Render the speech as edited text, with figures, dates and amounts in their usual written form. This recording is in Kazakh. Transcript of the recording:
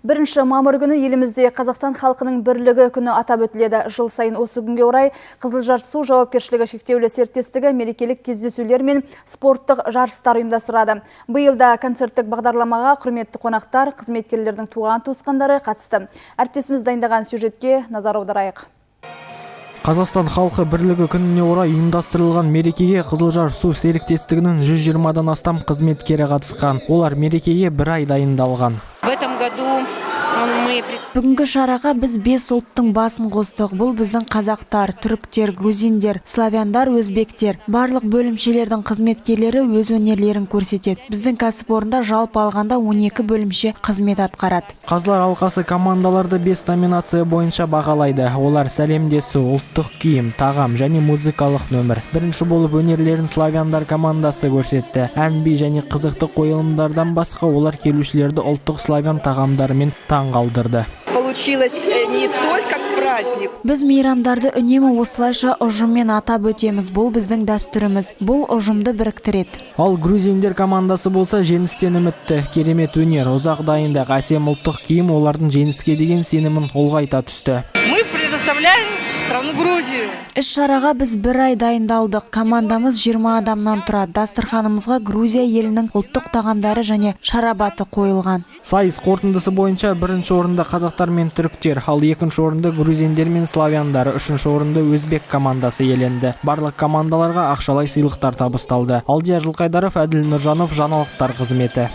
1 мамыр күні елімізде Қазақстан халқының бірлігі күні атап өтіледі. Жыл сайын осы күнге орай Қызылжар су жауапкершілігі шектеулі серіктестігі мерекелік кездесулер мен спорттық жарыстар ұйымдастырады. Биылда концерттік бағдарламаға құрметті қонақтар, қызметкерлердің туған туысқандары қатысты. Әріптесіміз дайындаған сюжетке назар аударайық. Қазақстан халқы бірлігі күніне орай ұйымдастырылған мерекеге Қызылжар су серіктестігінің 120-дан астам қызметкері қатысқан. Олар мерекеге бір ай дайындалған. Бүгінгі шараға біз 5 ұлттың басын қостық. Бұл біздің қазақтар, түріктер, грузиндер, славяндар, өзбектер. Барлық бөлімшелердің қызметкерлері өз өнерлерін көрсетеді. Біздің кәсіпорында жалпы алғанда 12 бөлімше қызмет атқарады. Қазылар алқасы командаларды 5 номинация бойынша бағалайды. Олар сәлемдесу, ұлттық киім, тағам және музыкалық нөмір. Бірінші болып өнерлерін славяндар командасы көрсетті. Ән би және қызықты қойылымдардан басқа олар келушілерді ұлттық славян тағамдарымен таң қалдырды. Получилось не только праздник. Біз мейрамдарды үнемі осылайша ұжыммен атап өтеміз. Бұл біздің дәстүріміз. Бұл ұжымды біріктіреді. Ал грузиндер командасы болса жеңістен үмітті. Керемет өнер, ұзақ дайындық, әсем ұлттық киім олардың жеңіске деген сенімін ұлғайта түсті. Мы предоставляем страну Грузию. Іс-шараға біз бір ай дайындалдық. Командамыз 20 адамнан тұрады. Дастарханымызға Грузия елінің ұлттық тағамдары және шарабаты қойылған. Сайыс қорытындысы бойынша бірінші орында қазақтар мен түріктер, ал екінші орында грузиндер мен славяндар, үшінші орында өзбек командасы иеленді. Барлық командаларға ақшалай сыйлықтар табысталды. Алдияр Жылқайдаров, Әділ Нұржанов, жаңалықтар қызметі.